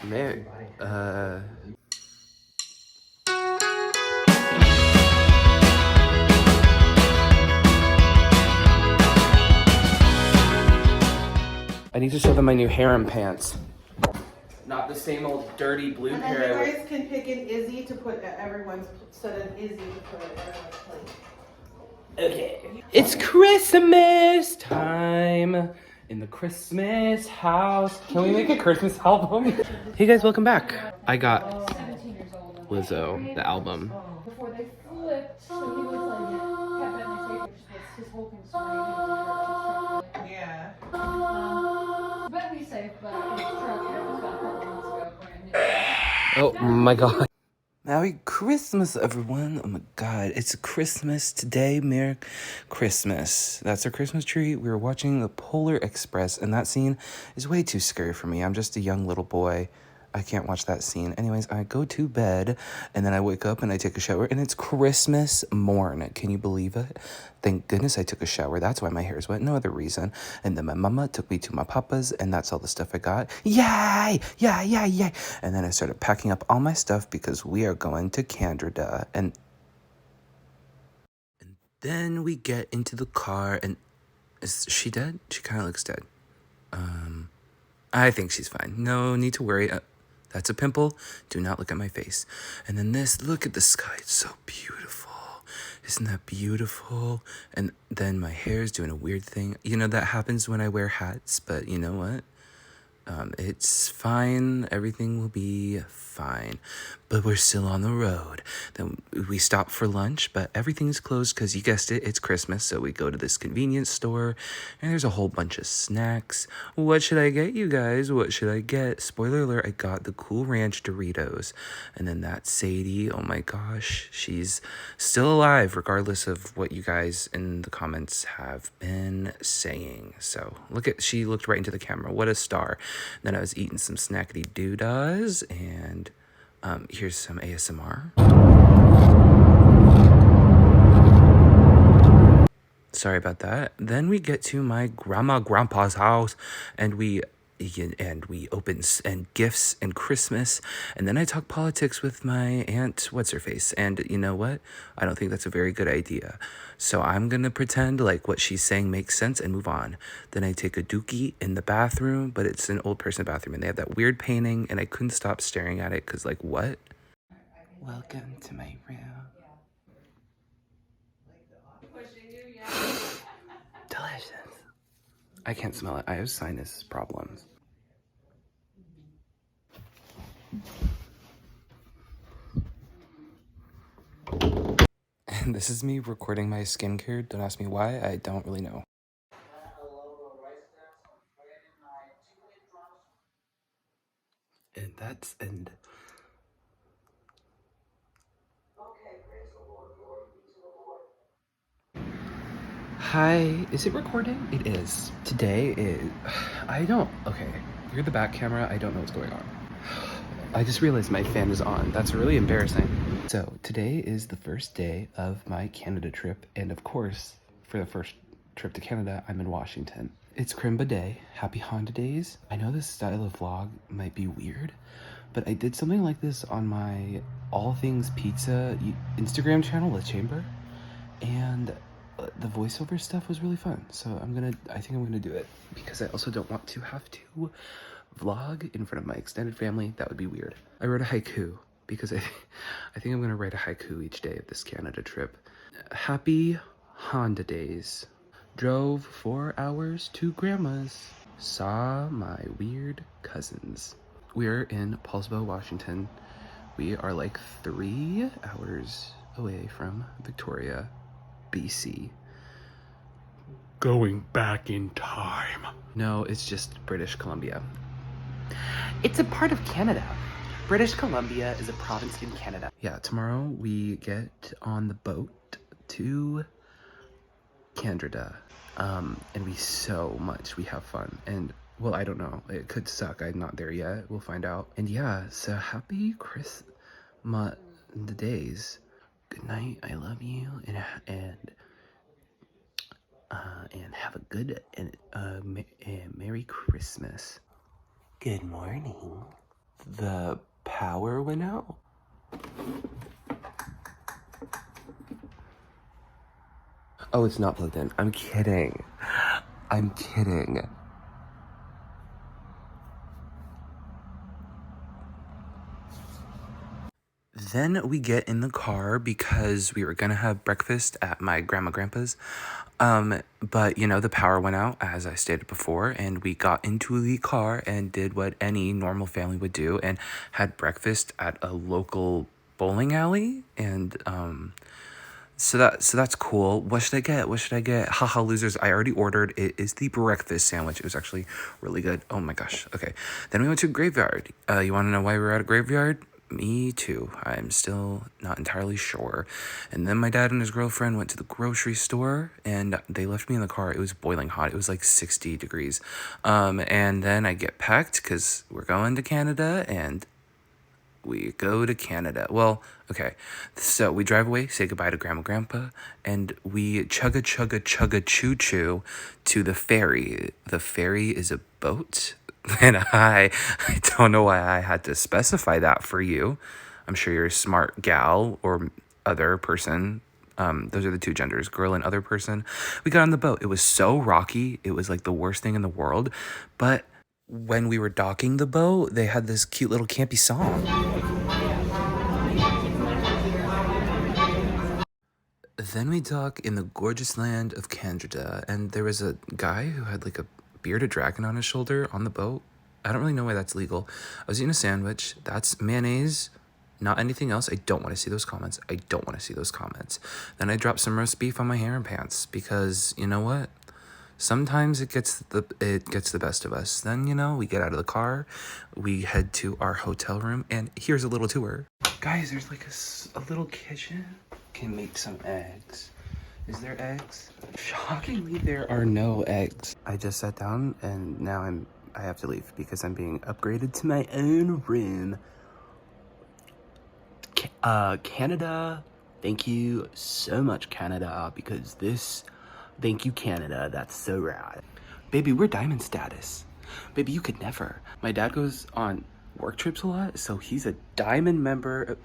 Mary, I need to show them my new harem pants. Not the same old dirty blue and pair then I you wear. guys can pick an Izzy to put at everyone's, instead of Izzy to put at everyone's plate. Okay. It's Christmas time in the Christmas house. Can we make a Christmas album? Hey guys, welcome back. I got Lizzo, the album. Before they flipped, so he was like, kept it in the tape, which his whole thing was funny. Yeah. But he's safe, but his truck was about a couple months ago, brand new. Oh my god. Merry Christmas, everyone. Oh my god, it's Christmas today. Merry Christmas. That's our Christmas tree. We were watching the Polar Express, and that scene is way too scary for me. I'm just a young little boy. I can't watch that scene. Anyways, I go to bed, and then I wake up and I take a shower, and it's Christmas morn. Can you believe it? Thank goodness I took a shower. That's why my hair is wet. No other reason. And then my mama took me to my papa's, and that's all the stuff I got. Yay! Yay, yay, yay! And then I started packing up all my stuff because we are going to Canada. And then we get into the car, and is she dead? She kind of looks dead. I think she's fine. No need to worry. That's a pimple. Do not look at my face. And then this, look at the sky. It's so beautiful. Isn't that beautiful? And then my hair is doing a weird thing. You know, that happens when I wear hats, but you know what? It's fine. Everything will be fine. But we're still on the road. Then we stop for lunch, but everything's closed because you guessed it, it's Christmas. So we go to this convenience store and there's a whole bunch of snacks. What should I get, you guys? What should I get? Spoiler alert, I got the Cool Ranch Doritos. And then that Sadie, oh my gosh, she's still alive regardless of what you guys in the comments have been saying. So she looked right into the camera. What a star. Then I was eating some snackety doodahs, and here's some ASMR. Sorry about that. Then we get to my grandpa's house, and we open gifts and Christmas, and then I talk politics with my aunt, what's her face, and you know what? I don't think that's a very good idea. So I'm gonna pretend like what she's saying makes sense and move on. Then I take a dookie in the bathroom, but it's an old person bathroom, and they have that weird painting, and I couldn't stop staring at it because, like, what? Welcome to my room. Delicious. I can't smell it. I have sinus problems. And this is me recording my skincare. Don't ask me why. I don't really know. And hi, is it recording? It is. Today is, okay, you're the back camera, I don't know what's going on. I just realized my fan is on. That's really embarrassing. So today is the first day of my Canada trip, and of course, for the first trip to Canada, I'm in Washington. It's Crimba Day. Happy Honda Days. I know this style of vlog might be weird, but I did something like this on my All Things Pizza Instagram channel, The Chamber, and the voiceover stuff was really fun. So I think I'm gonna do it because I also don't want to have to vlog in front of my extended family. That would be weird. I wrote a haiku because I think I'm gonna write a haiku each day of this Canada trip. Happy Honda Days. Drove 4 hours to grandma's. Saw my weird cousins. We're in Paulsbo, Washington. We are like 3 hours away from Victoria, BC. Going back in time. No, it's just British Columbia. It's a part of Canada. British Columbia is a province in Canada. Yeah, tomorrow we get on the boat to Canada. And we have fun. And, well, I don't know. It could suck. I'm not there yet. We'll find out. And yeah, so happy Christmas the days. Good night. I love you. And have a good and Merry Christmas. Good morning. The power went out. Oh, it's not plugged in. I'm kidding. I'm kidding. Then we get in the car because we were gonna have breakfast at my grandpa's. But you know, the power went out as I stated before, and we got into the car and did what any normal family would do and had breakfast at a local bowling alley. And so that's cool. What should I get? What should I get? Haha, losers. I already ordered. It is the breakfast sandwich. It was actually really good. Oh my gosh. Okay. Then we went to a graveyard. You want to know why we were at a graveyard? Me too. I'm still not entirely sure. And then my dad and his girlfriend went to the grocery store and they left me in the car. It was boiling hot. It was like 60 degrees. And then I get packed because we're going to Canada and we go to Canada. Well, okay. So we drive away, say goodbye to grandpa, and we chugga choo choo to the ferry. The ferry is a boat. And I don't know why I had to specify that for you. I'm sure you're a smart gal or other person. Those are the two genders, girl and other person. We got on the boat. It was so rocky. It was like the worst thing in the world. But when we were docking the boat, they had this cute little campy song. Then we dock in the gorgeous land of Canada, and there was a guy who had like a bearded dragon on his shoulder on the boat. I don't really know why that's legal. I was eating a sandwich. That's mayonnaise, not anything else. I don't want to see those comments. I don't want to see those comments. Then I dropped some roast beef on my hair and pants because you know what? Sometimes it gets the best of us. Then, you know, we get out of the car, we head to our hotel room, and here's a little tour. Guys, there's like a little kitchen. Can make some eggs. Is there eggs? Shockingly, there are no eggs. I just sat down and now I have to leave because I'm being upgraded to my own room. Canada, thank you so much, Canada, because thank you, Canada, that's so rad. Baby, we're diamond status. Baby, you could never. My dad goes on work trips a lot, so he's a diamond member.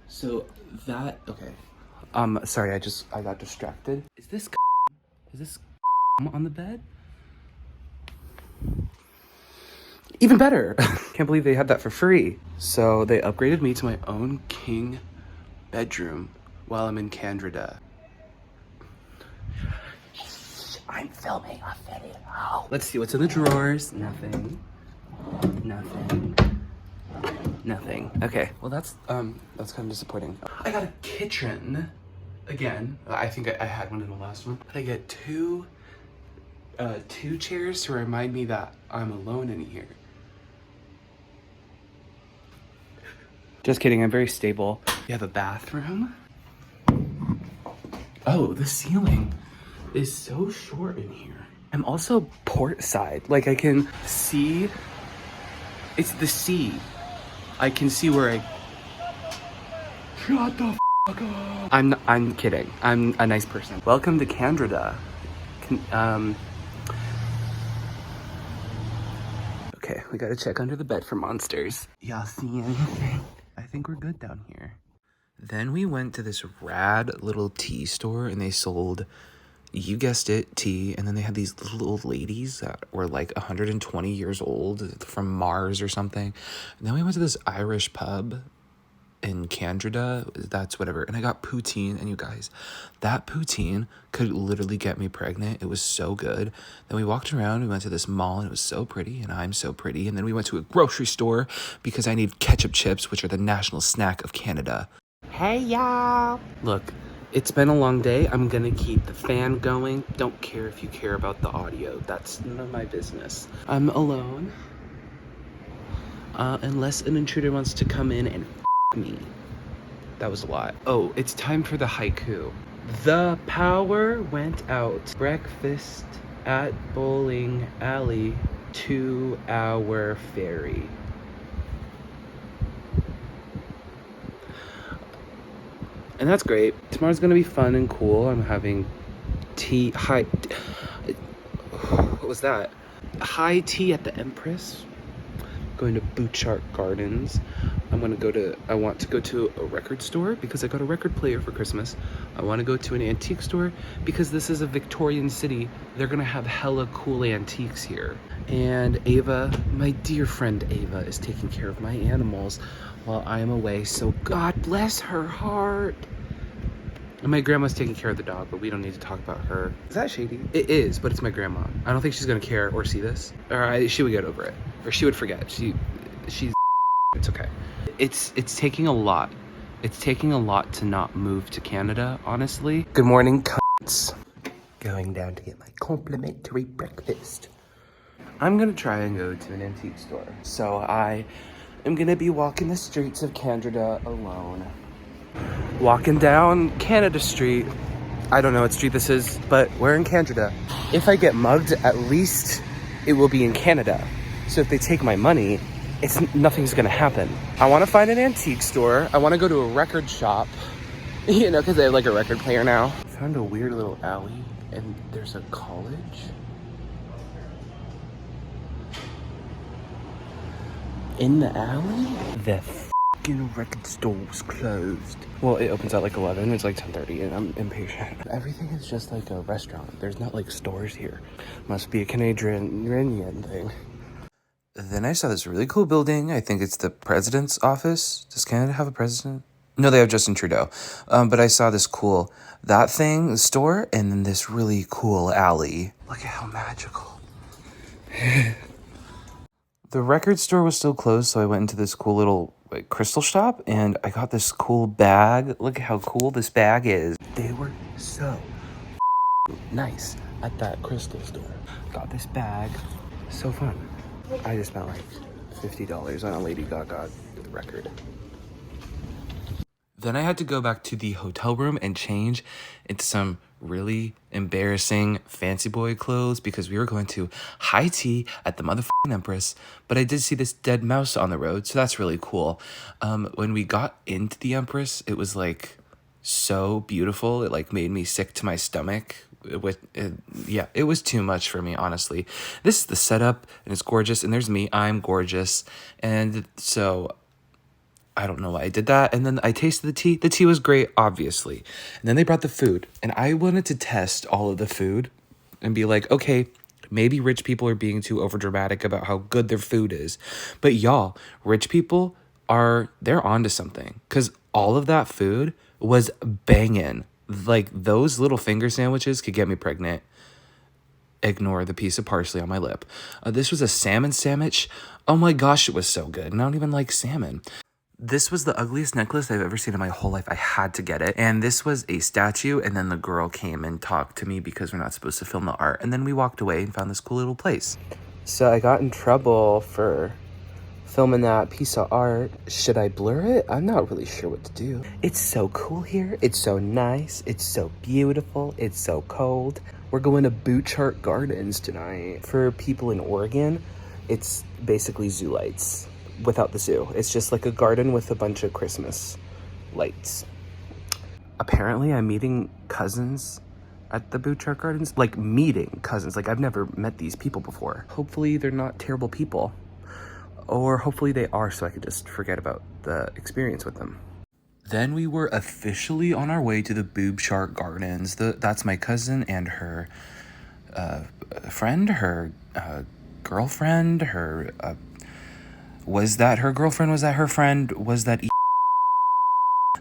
So that, okay. Sorry, I got distracted. Is this on the bed? Even better. Can't believe they had that for free. So they upgraded me to my own king bedroom while I'm in Canada. I'm filming a video. Let's see what's in the drawers. Nothing. Okay, well that's kind of disappointing. I got a kitchen again. I think I had one in the last one. But I get two chairs to remind me that I'm alone in here. Just kidding, I'm very stable. You have a bathroom. Oh, the ceiling is so short in here. I'm also port side. Like I can see, it's the sea. I can see where I, shut the fuck up. I'm kidding. I'm a nice person. Welcome to Canada. Okay, we gotta check under the bed for monsters. Y'all see anything? I think we're good down here. Then we went to this rad little tea store and they sold, you guessed it, tea. And then they had these little old ladies that were like 120 years old from Mars or something. And then we went to this Irish pub in Canada. That's whatever. And I got poutine. And you guys, that poutine could literally get me pregnant. It was so good. Then we walked around. We went to this mall and it was so pretty. And I'm so pretty. And then we went to a grocery store because I need ketchup chips, which are the national snack of Canada. Hey, y'all. Look. It's been a long day. I'm gonna keep the fan going. Don't care if you care about the audio. That's none of my business. I'm alone. Unless an intruder wants to come in and me. That was a lot. Oh, it's time for the haiku. The power went out. Breakfast at bowling alley to our ferry. And that's great. Tomorrow's gonna be fun and cool. I'm having what was that? High tea at the Empress going to Butchart Gardens. I want to go to a record store because I got a record player for Christmas. I want to go to an antique store because this is a Victorian city. They're gonna have hella cool antiques here. And Ava, my dear friend Ava, is taking care of my animals while I am away, so God bless her heart. And my grandma's taking care of the dog, but we don't need to talk about her. Is that shady? It is, but it's my grandma. I don't think she's gonna care or see this. Or she would get over it. Or she would forget. She's it's okay. It's taking a lot. It's taking a lot to not move to Canada, honestly. Good morning, cunts. Going down to get my complimentary breakfast. I'm gonna try and go to an antique store. So I am gonna be walking the streets of Canada alone. Walking down Canada Street. I don't know what street this is, but we're in Canada. If I get mugged, at least it will be in Canada. So if they take my money, nothing's gonna happen. I wanna find an antique store. I wanna go to a record shop, you know, because I have like a record player now. Found a weird little alley and there's a college. In the alley? The f***ing record store was closed. Well, it opens at like 11, it's like 10:30 and I'm impatient. Everything is just like a restaurant. There's not like stores here. Must be a Canadian thing. Then I saw this really cool building. I think it's the president's office. Does Canada have a president? No, they have Justin Trudeau. But I saw this cool, that thing, the store, and then this really cool alley. Look at how magical. The record store was still closed, so I went into this cool little like crystal shop, and I got this cool bag. Look at how cool this bag is. They were so nice at that crystal store. Got this bag. So fun. I just spent like $50 on a Lady Gaga record. Then I had to go back to the hotel room and change into some really embarrassing fancy boy clothes because we were going to high tea at the motherfucking Empress, but I did see this dead mouse on the road, so that's really cool. When we got into the Empress, it was like so beautiful. It like made me sick to my stomach. It was too much for me, honestly. This is the setup and it's gorgeous, and there's me, I'm gorgeous, and so I don't know why I did that. And then I tasted the tea. The tea was great, obviously. And then they brought the food. And I wanted to test all of the food and be like, okay, maybe rich people are being too overdramatic about how good their food is. But y'all, rich people they're onto something. Because all of that food was banging. Like, those little finger sandwiches could get me pregnant. Ignore the piece of parsley on my lip. This was a salmon sandwich. Oh my gosh, it was so good. And I don't even like salmon. This was the ugliest necklace I've ever seen in my whole life. I had to get it. And this was a statue, and then the girl came and talked to me because we're not supposed to film the art. And then we walked away and found this cool little place. So I got in trouble for filming that piece of art. Should I blur it? I'm not really sure what to do. It's so cool here. It's so nice. It's so beautiful. It's so cold. We're going to Butchart Gardens tonight. For people in Oregon, it's basically zoo lights. Without the zoo. It's just like a garden with a bunch of Christmas lights. Apparently I'm meeting cousins at the Butchart Gardens. Like, meeting cousins. Like, I've never met these people before. Hopefully they're not terrible people. Or hopefully they are, so I could just forget about the experience with them. Then we were officially on our way to the Butchart Gardens. That's my cousin and her friend, her girlfriend, her... Was that her girlfriend? Was that her friend? Was that...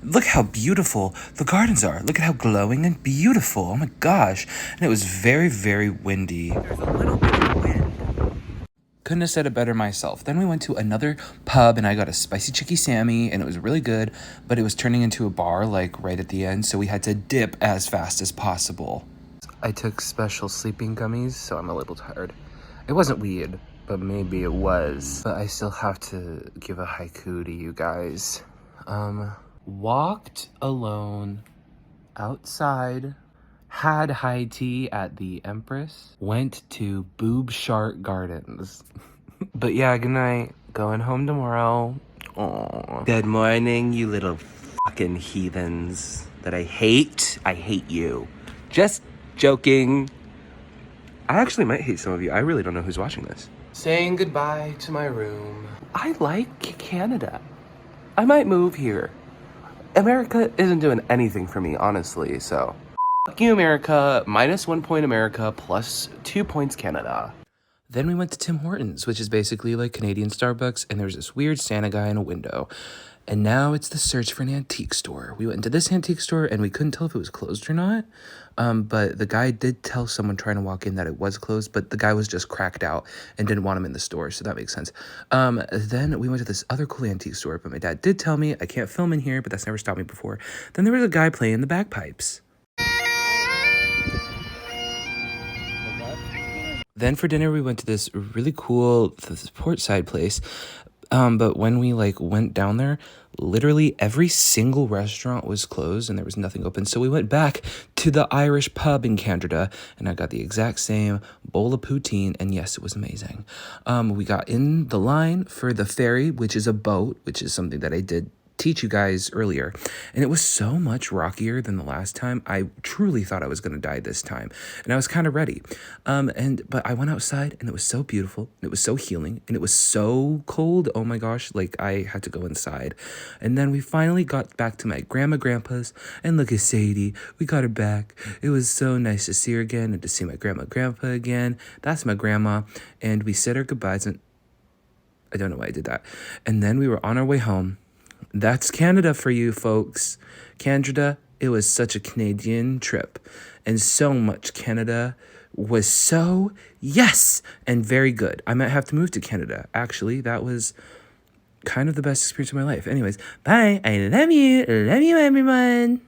Look how beautiful the gardens are. Look at how glowing and beautiful. Oh my gosh. And it was very, very windy. There's a little bit of wind. Couldn't have said it better myself. Then we went to another pub and I got a spicy chicky Sammy and it was really good, but it was turning into a bar like right at the end, so we had to dip as fast as possible. I took special sleeping gummies, so I'm a little tired. It wasn't weed, but maybe it was. But I still have to give a haiku to you guys. Walked alone outside, had high tea at the Empress, went to Butchart Gardens. But yeah, good night. Going home tomorrow. Aww. Good morning, you little fucking heathens that I hate. I hate you. Just joking. I actually might hate some of you. I really don't know who's watching this. Saying goodbye to my room. I like Canada. I might move here. America isn't doing anything for me, honestly, so. Fuck you, America. -1 point America, +2 points Canada. Then we went to Tim Hortons, which is basically like Canadian Starbucks, and there's this weird Santa guy in a window. And now it's the search for an antique store. We went into this antique store, and we couldn't tell if it was closed or not. But the guy did tell someone trying to walk in that it was closed, but the guy was just cracked out and didn't want him in the store, so that makes sense. Then we went to this other cool antique store, but my dad did tell me I can't film in here, but that's never stopped me before. Then there was a guy playing the bagpipes. Then for dinner, we went to this really cool portside place. But when we went down there, literally every single restaurant was closed and there was nothing open. So we went back to the Irish pub in Canada and I got the exact same bowl of poutine. And yes, it was amazing. We got in the line for the ferry, which is a boat, which is something that I did teach you guys earlier, and it was so much rockier than the last time. I truly thought I was going to die this time, and I was kind of ready. But I went outside and it was so beautiful, and it was so healing, and it was so cold. Oh my gosh, I had to go inside. And then we finally got back to my grandpa's, and look at Sadie, we got her back. It was so nice to see her again and to see my grandpa again. That's my grandma. And we said our goodbyes, and I don't know why I did that. And then we were on our way home. That's Canada for you folks. Canada, it was such a Canadian trip. And so much Canada was so, yes, and very good. I might have to move to Canada. Actually, that was kind of the best experience of my life. Anyways, bye. I love you. Love you, everyone.